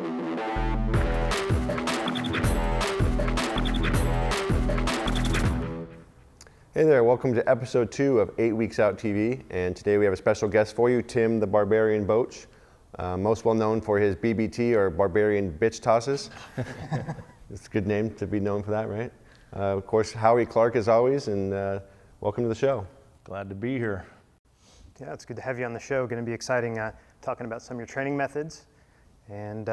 Hey there, welcome to episode 2 of 8 Weeks Out TV, and today we have a special guest for you, Tim the Barbarian Boetsch, most well known for his BBT or Barbarian Bitch Tosses. It's a good name to be known for that, right? Of course, Howie Clark as always, and welcome to the show. Glad to be here. Yeah, it's good to have you on the show. Going to be exciting talking about some of your training methods and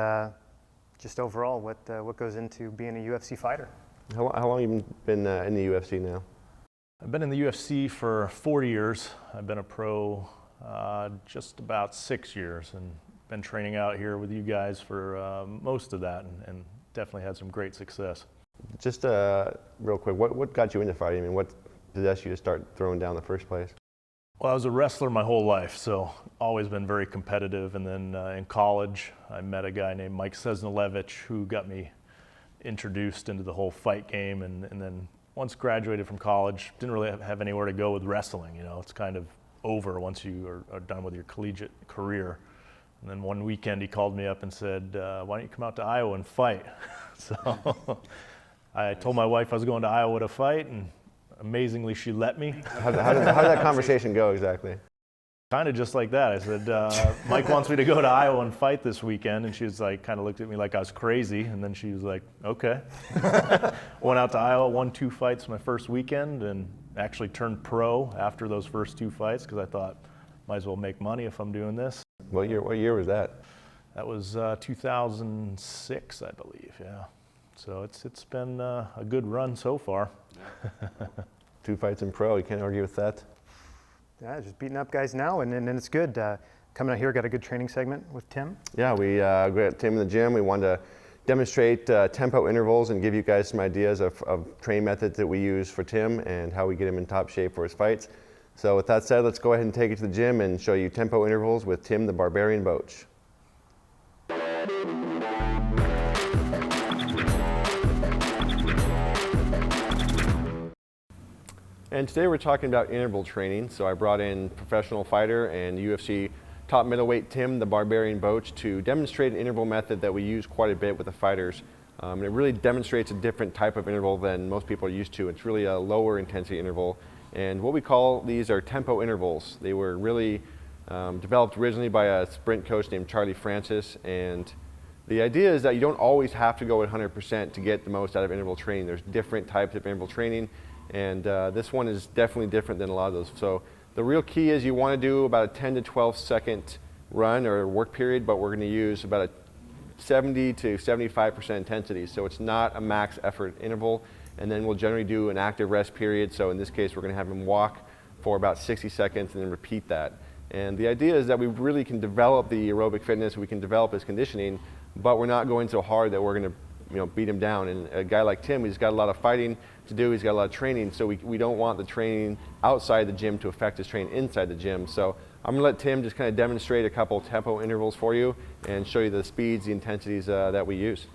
just overall what goes into being a UFC fighter. How long have you been in the UFC now? I've been in the UFC for 4 years. I've been a pro just about 6 years and been training out here with you guys for most of that and definitely had some great success. Just real quick, what got you into fighting? I mean, what possessed you to start throwing down in the first place? Well, I was a wrestler my whole life, so always been very competitive. And then in college, I met a guy named Mike Sesnilevich who got me introduced into the whole fight game. And then once graduated from college, didn't really have anywhere to go with wrestling. You know, it's kind of over once you are done with your collegiate career. And then one weekend he called me up and said, why don't you come out to Iowa and fight? So I told my wife I was going to Iowa to fight, and amazingly she let me. How did that conversation go exactly? Kind of just like that. I said, Mike wants me to go to Iowa and fight this weekend. And she was like, kind of looked at me like I was crazy. And then she was like, okay. Went out to Iowa, won 2 fights my first weekend, and actually turned pro after those first 2 fights because I thought, might as well make money if I'm doing this. What year was that? That was 2006, I believe, yeah. So it's been a good run so far. 2 fights in pro, you can't argue with that. Yeah, just beating up guys now, and it's good. Coming out here, got a good training segment with Tim. Yeah, we got Tim in the gym. We wanted to demonstrate tempo intervals and give you guys some ideas of training methods that we use for Tim and how we get him in top shape for his fights. So with that said, let's go ahead and take it to the gym and show you tempo intervals with Tim the Barbarian Boetsch. And today we're talking about interval training. So I brought in professional fighter and UFC top middleweight Tim the Barbarian Boetsch to demonstrate an interval method that we use quite a bit with the fighters. And it really demonstrates a different type of interval than most people are used to. It's really a lower intensity interval. And what we call these are tempo intervals. They were really developed originally by a sprint coach named Charlie Francis. And the idea is that you don't always have to go at 100% to get the most out of interval training. There's different types of interval training. And this one is definitely different than a lot of those. So the real key is you want to do about a 10 to 12 second run or work period, but we're going to use about a 70 to 75% intensity. So it's not a max effort interval. And then we'll generally do an active rest period. So in this case, we're going to have him walk for about 60 seconds and then repeat that. And the idea is that we really can develop the aerobic fitness, we can develop his conditioning, but we're not going so hard that we're going to beat him down. And a guy like Tim, he's got a lot of fighting to do, he's got a lot of training, so we don't want the training outside the gym to affect his training inside the gym. So I'm gonna let Tim just kind of demonstrate a couple tempo intervals for you and show you the speeds, the intensities that we use.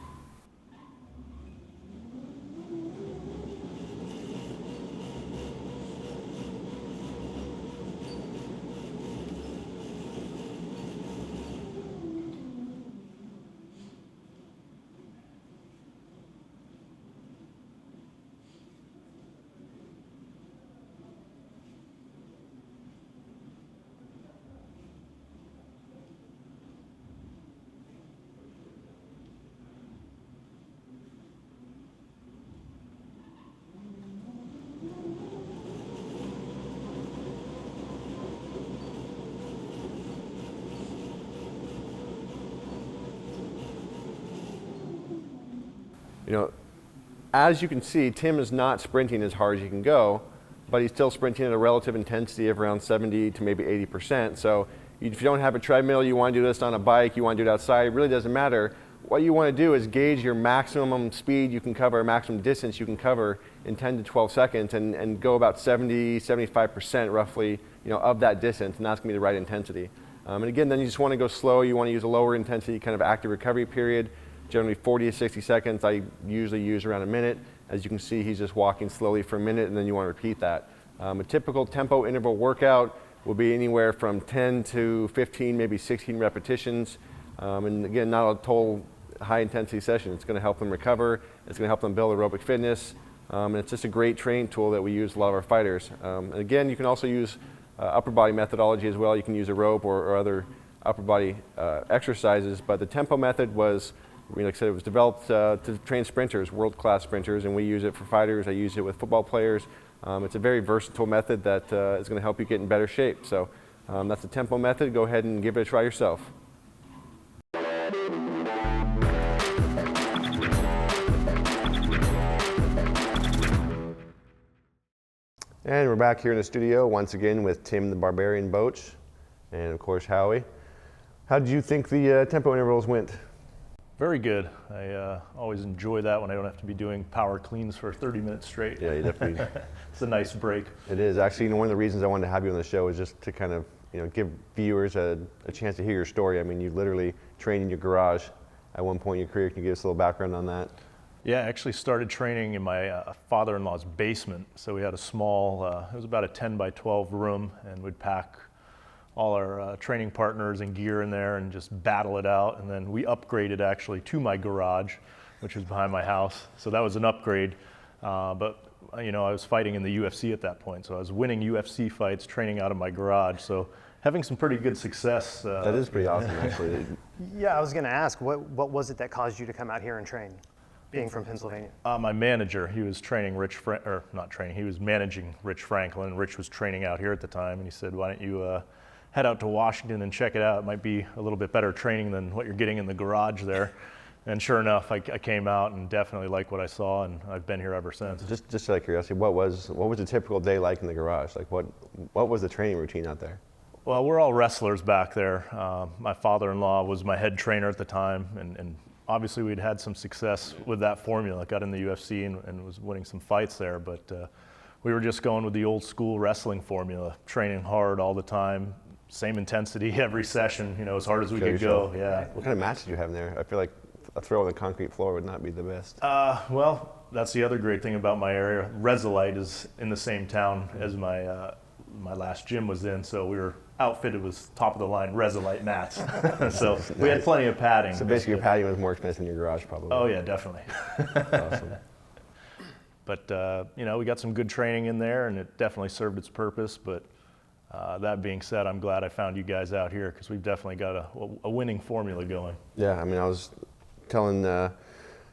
You know, as you can see, Tim is not sprinting as hard as he can go, but he's still sprinting at a relative intensity of around 70 to maybe 80%. So if you don't have a treadmill, you want to do this on a bike, you want to do it outside, it really doesn't matter. What you want to do is gauge your maximum speed you can cover, maximum distance you can cover in 10 to 12 seconds and go about 70, 75% roughly, of that distance, and that's going to be the right intensity. And again, then you just want to go slow. You want to use a lower intensity kind of active recovery period, generally 40 to 60 seconds. I usually use around a minute. As you can see, he's just walking slowly for a minute, and then you want to repeat that. A typical tempo interval workout will be anywhere from 10 to 15, maybe 16 repetitions. And again, not a total high intensity session. It's going to help them recover. It's going to help them build aerobic fitness. And it's just a great training tool that we use a lot of our fighters. And again, you can also use upper body methodology as well. You can use a rope or other upper body exercises, but the tempo method was, like I said, it was developed to train sprinters, world-class sprinters, and we use it for fighters. I use it with football players. It's a very versatile method that is going to help you get in better shape. So that's the tempo method. Go ahead and give it a try yourself. And we're back here in the studio once again with Tim the Barbarian Boetsch and of course Howie. How did you think the tempo intervals went? Very good. I always enjoy that when I don't have to be doing power cleans for 30 minutes straight. Yeah, you definitely. It's a nice break. It is. Actually, one of the reasons I wanted to have you on the show is just to kind of, give viewers a chance to hear your story. I mean, you literally trained in your garage at one point in your career. Can you give us a little background on that? Yeah, I actually started training in my father-in-law's basement. So we had a small, it was about a 10 by 12 room, and we'd pack all our training partners and gear in there and just battle it out. And then we upgraded actually to my garage, which was behind my house. So that was an upgrade. But I was fighting in the UFC at that point. So I was winning UFC fights, training out of my garage. So having some pretty good success. That is pretty awesome, actually. Yeah, I was going to ask, what was it that caused you to come out here and train, being from Pennsylvania? My manager, he was training he was managing Rich Franklin. Rich was training out here at the time, and he said, why don't you head out to Washington and check it out. It might be a little bit better training than what you're getting in the garage there. And sure enough, I came out and definitely liked what I saw, and I've been here ever since. Just out of curiosity, what was a typical day like in the garage? Like what was the training routine out there? Well, we're all wrestlers back there. My father-in-law was my head trainer at the time, and obviously we'd had some success with that formula. Got in the UFC and was winning some fights there, but we were just going with the old school wrestling formula, training hard all the time, same intensity every session, as hard as we could go. Yeah. What kind of match did you have in there? I feel like a throw on the concrete floor would not be the best. Well, that's the other great thing about my area. Resolite is in the same town as my last gym was in, so we were outfitted with top of the line Resolite mats. So we had plenty of padding. So basically your padding was more expensive than your garage probably. Oh yeah, definitely. Awesome. But we got some good training in there, and it definitely served its purpose. But that being said, I'm glad I found you guys out here, because we've definitely got a winning formula going. Yeah, I mean, I was telling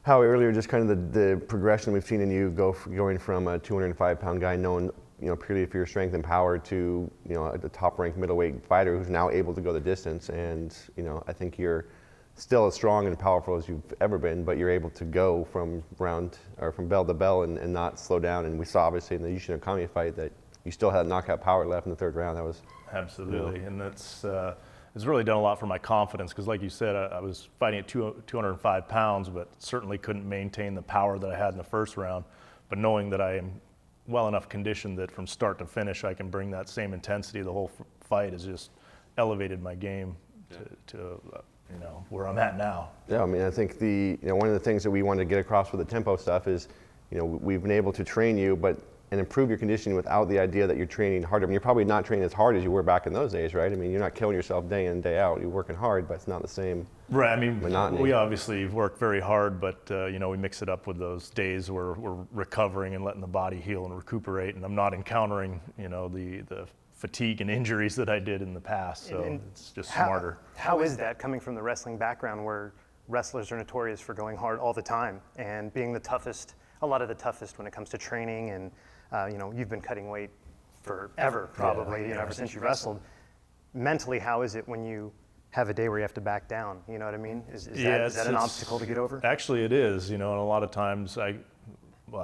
Howie earlier just kind of the progression we've seen in you going from a 205-pound guy known purely for your strength and power to a top-ranked middleweight fighter who's now able to go the distance. And I think you're still as strong and powerful as you've ever been, but you're able to go from bell to bell and not slow down. And we saw obviously in the Yushin Okami fight that you still had knockout power left in the third round. That was absolutely, and that's it's really done a lot for my confidence, because like you said, I was fighting at 205 pounds, but certainly couldn't maintain the power that I had in the first round. But knowing that I am well enough conditioned that from start to finish I can bring that same intensity the whole fight has just elevated my game to where I'm at now. Yeah, I mean, I think one of the things that we wanted to get across with the tempo stuff is we've been able to train you and improve your conditioning without the idea that you're training harder. I mean, you're probably not training as hard as you were back in those days, right? I mean, you're not killing yourself day in, day out. You're working hard, but it's not the same. Right. I mean, monotony. We obviously work very hard, but we mix it up with those days where we're recovering and letting the body heal and recuperate. And I'm not encountering, the fatigue and injuries that I did in the past. So it's just smarter. How is that coming from the wrestling background, where wrestlers are notorious for going hard all the time and being the toughest, a lot of the toughest when it comes to training, and you've been cutting weight forever, probably, ever since you wrestled. Mentally, how is it when you have a day where you have to back down? You know what I mean? Is that an obstacle to get over? Actually, it is. And a lot of times I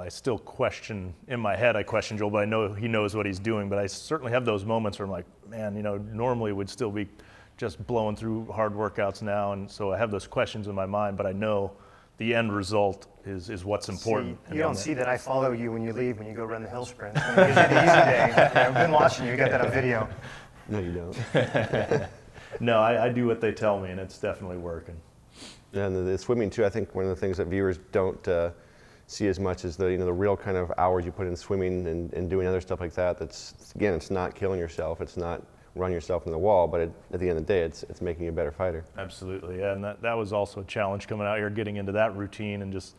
still question, in my head, I question Joel, but I know he knows what he's doing. But I certainly have those moments where I'm like, man, normally would still be just blowing through hard workouts now. And so I have those questions in my mind, but I know the end result is what's important. See, you don't see that I follow you when you leave, when you go run the hill sprint. It's an easy day. I've been watching you. You got that on video. No, you don't. No, I do what they tell me, and it's definitely working. Yeah, and the swimming too. I think one of the things that viewers don't see as much as the real kind of hours you put in swimming and doing other stuff like that. It's not killing yourself. It's not run yourself in the wall, but at the end of the day, it's making you a better fighter. Absolutely, yeah, and that was also a challenge coming out here, getting into that routine and just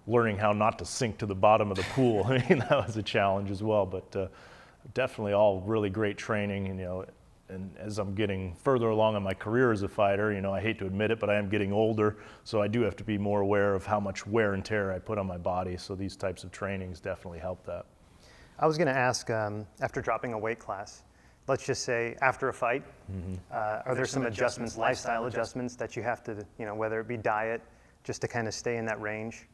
learning how not to sink to the bottom of the pool. I mean, that was a challenge as well, but definitely all really great training, and as I'm getting further along in my career as a fighter, I hate to admit it, but I am getting older, so I do have to be more aware of how much wear and tear I put on my body, so these types of trainings definitely help that. I was going to ask, after dropping a weight class, let's just say after a fight, are there some adjustments, lifestyle adjustments that you have to, whether it be diet, just to kind of stay in that range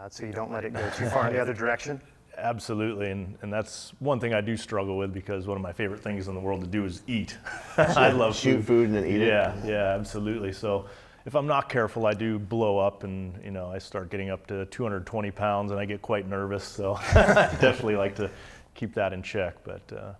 so you don't let it go too far in the other direction? Absolutely, and that's one thing I do struggle with, because one of my favorite things in the world to do is eat. I love Shoot food and then eat it. Yeah, absolutely. So if I'm not careful, I do blow up, and I start getting up to 220 pounds, and I get quite nervous. So I definitely like to keep that in check, but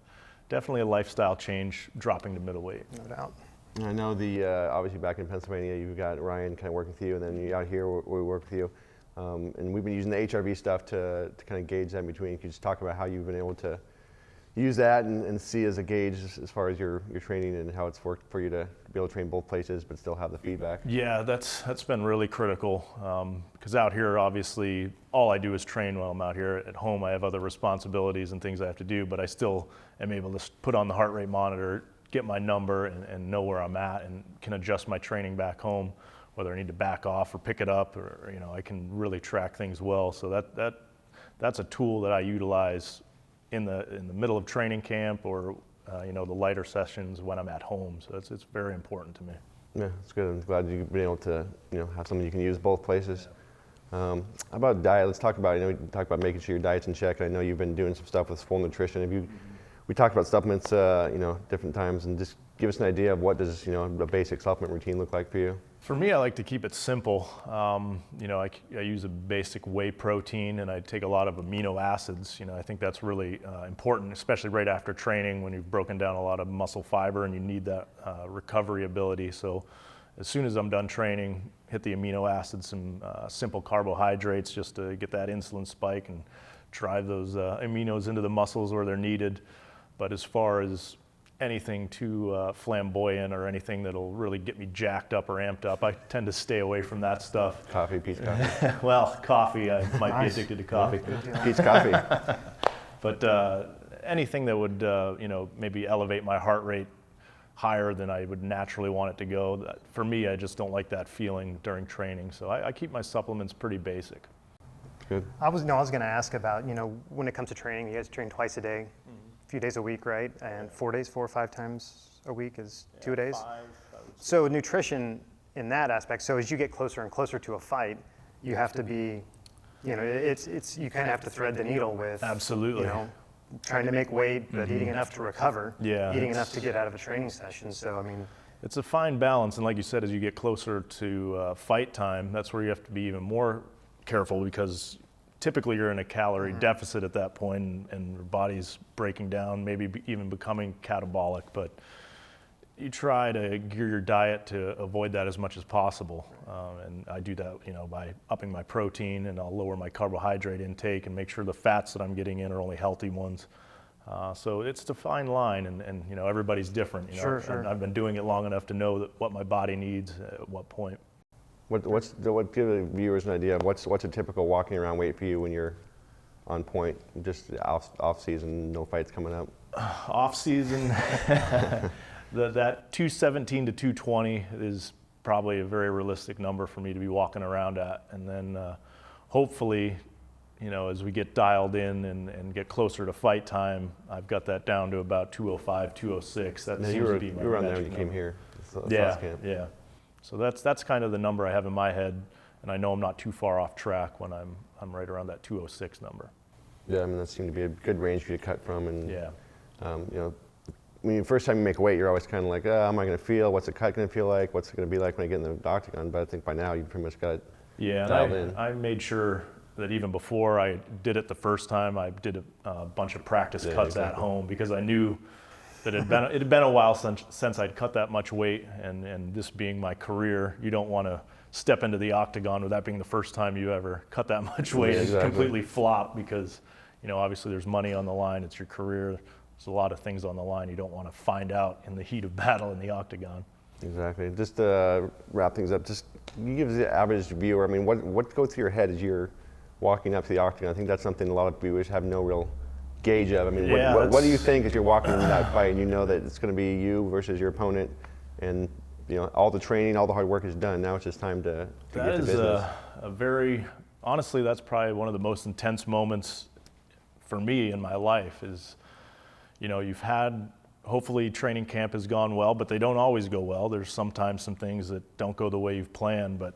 definitely a lifestyle change dropping to middleweight. No doubt. I know obviously back in Pennsylvania, you've got Ryan kind of working with you, and then you out here where we work with you. And we've been using the HRV stuff to kind of gauge that in between. Can you just talk about how you've been able to use that and see as a gauge as far as your training and how it's worked for you to be able to train both places but still have the feedback? Yeah, that's been really critical, because out here, obviously, all I do is train while I'm out here. At home, I have other responsibilities and things I have to do, but I still am able to put on the heart rate monitor, get my number, and know where I'm at, and can adjust my training back home, whether I need to back off or pick it up, or I can really track things well. So that's a tool that I utilize in the middle of training camp, or the lighter sessions when I'm at home. So it's very important to me. Yeah, it's good. I'm glad you've been able to have something you can use both places. How about diet? Let's talk about we talked about making sure your diet's in check. I know you've been doing some stuff with full nutrition. We talked about supplements, different times, and just give us an idea of what does a basic supplement routine look like for you? For me, I like to keep it simple. I use a basic whey protein, and I take a lot of amino acids. I think that's really important, especially right after training when you've broken down a lot of muscle fiber and you need that recovery ability. So as soon as I'm done training, hit the amino acids, some simple carbohydrates just to get that insulin spike and drive those aminos into the muscles where they're needed. But as far as anything too flamboyant or anything that'll really get me jacked up or amped up, I tend to stay away from that stuff. Coffee, peach coffee. Well, coffee, I might be addicted to coffee. Peach coffee. But anything that would, maybe elevate my heart rate higher than I would naturally want it to go. For me, I just don't like that feeling during training. So I keep my supplements pretty basic. Good. I was going to ask about, when it comes to training, you guys train twice a day, a few days a week, right? And 4 days, 4 or 5 times a week is 2 days? 5. So nutrition in that aspect, so as you get closer and closer to a fight, you have to be, it's you kind of have to thread the needle with, Absolutely. Trying to make weight, but eating enough to recover, Yeah. eating enough to get out of a training session. So, It's a fine balance, and like you said, as you get closer to fight time, that's where you have to be even more careful, because typically you're in a calorie deficit at that point, and your body's breaking down, maybe even becoming catabolic. But you try to gear your diet to avoid that as much as possible, and I do that, by upping my protein, and I'll lower my carbohydrate intake and make sure the fats that I'm getting in are only healthy ones. So it's a fine line, and everybody's different. Sure. And I've been doing it long enough to know what my body needs at what point. What give the viewers an idea of what's a typical walking around weight for you when you're on point, just off season, no fights coming up? Off season, that 217 to 220 is probably a very realistic number for me to be walking around at, and then hopefully, as we get dialed in and get closer to fight time, I've got that down to about 205, 206. That seems to be my you were on there when you magic came number. here. Yeah. So that's kind of the number I have in my head, and I know I'm not too far off track when I'm right around that 206 number. Yeah, that seemed to be a good range for you to cut from. And Yeah. When the first time you make a weight, you're always kind of like, how am I going to feel? What's the cut going to feel like? What's it going to be like when I get in the octagon? But I think by now you've pretty much got it dialed in. I made sure that even before I did it the first time, I did a bunch of practice cuts at home, because I knew that it had been a while since I'd cut that much weight, and this being my career, you don't want to step into the octagon with that being the first time you ever cut that much weight and completely flop, because obviously there's money on the line, it's your career, there's a lot of things on the line you don't want to find out in the heat of battle in the octagon. Exactly. Just to wrap things up, just you give the average viewer, I mean, what goes through your head as you're walking up to the octagon? I think that's something a lot of viewers have no real gauge of. I mean, what do you think as you're walking into that fight and you know that it's going to be you versus your opponent, and you know all the training, all the hard work is done. Now it's just time to get to business. That is a very, honestly, that's probably one of the most intense moments for me in my life. Is, you know, you've had, hopefully training camp has gone well, but they don't always go well. There's sometimes some things that don't go the way you've planned, but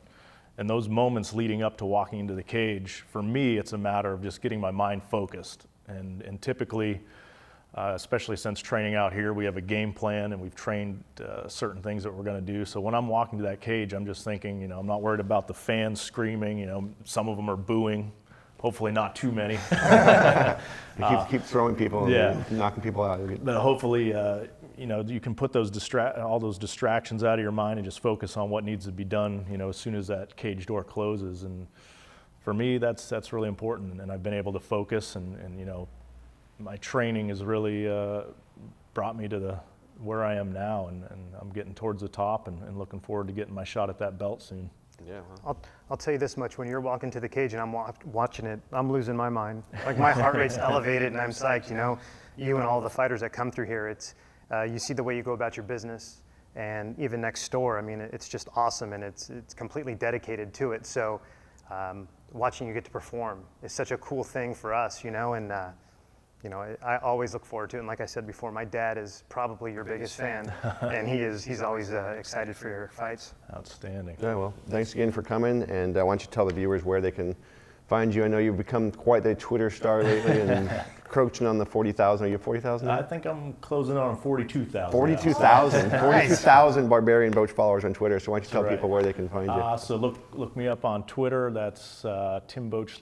in those moments leading up to walking into the cage, for me, it's a matter of just getting my mind focused. And typically, especially since training out here, we have a game plan and we've trained certain things that we're going to do. So when I'm walking to that cage, I'm just thinking, you know, I'm not worried about the fans screaming. You know, some of them are booing. Hopefully not too many. Keep throwing people and knocking people out. But hopefully, you know, you can put those all those distractions out of your mind and just focus on what needs to be done, you know, as soon as that cage door closes. And for me, that's really important. And I've been able to focus, and you know, my training has really brought me to where I am now, and I'm getting towards the top and looking forward to getting my shot at that belt soon. Yeah. Well. I'll tell you this much: when you're walking to the cage and I'm watching it, I'm losing my mind. Like my heart rate's elevated and I'm psyched. You know, you and all the fighters that come through here, it's you see the way you go about your business, and even next door. I mean, it's just awesome, and it's completely dedicated to it. So watching you get to perform is such a cool thing for us, you know, and you know, I always look forward to it. And like I said before, my dad is probably your biggest fan, and he's always excited for your fights. Outstanding. Yeah, well, thanks again for coming, and why don't you tell the viewers where they can find you? I know you've become quite the Twitter star lately, and encroaching on the 40,000. Are you 40,000? I think I'm closing on 42,000. 42,000. 42,000 Barbarian Boetsch followers on Twitter. So why don't you tell people where they can find you? So look me up on Twitter. That's Tim Boetsch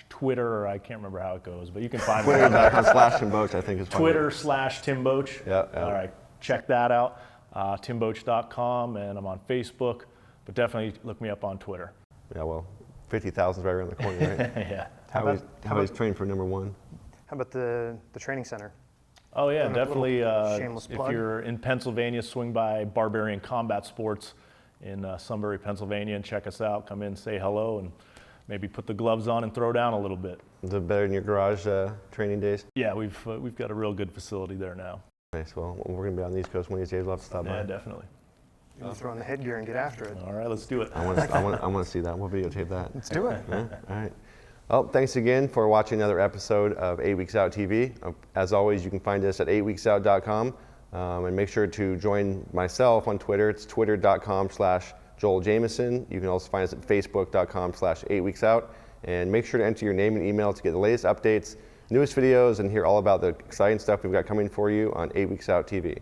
/Twitter, or I can't remember how it goes, but you can find me. Twitter.com/Tim Boetsch, I think is Twitter/Tim Boetsch. Yeah. All right, check that out. TimBoetsch.com, and I'm on Facebook, but definitely look me up on Twitter. Yeah, well, 50,000 is right around the corner, right? Yeah. How is training for number one? How about the training center? Oh yeah, definitely. Shameless plug. If you're in Pennsylvania, swing by Barbarian Combat Sports in Sunbury, Pennsylvania, and check us out. Come in, say hello, and maybe put the gloves on and throw down a little bit. Is it better than your garage training days? Yeah, we've got a real good facility there now. Nice. Well, we're going to be on the East Coast one of these days. We'll have to stop by. Yeah, definitely. You throw on the headgear and get after it. All right, let's do it. I want to see that. We'll videotape that. Let's do it. Yeah? All right. Well, thanks again for watching another episode of 8 Weeks Out TV. As always, you can find us at 8weeksout.com, and make sure to join myself on Twitter. It's twitter.com/Joel Jamieson. You can also find us at facebook.com/8weeksout, and make sure to enter your name and email to get the latest updates, newest videos, and hear all about the exciting stuff we've got coming for you on 8 Weeks Out TV.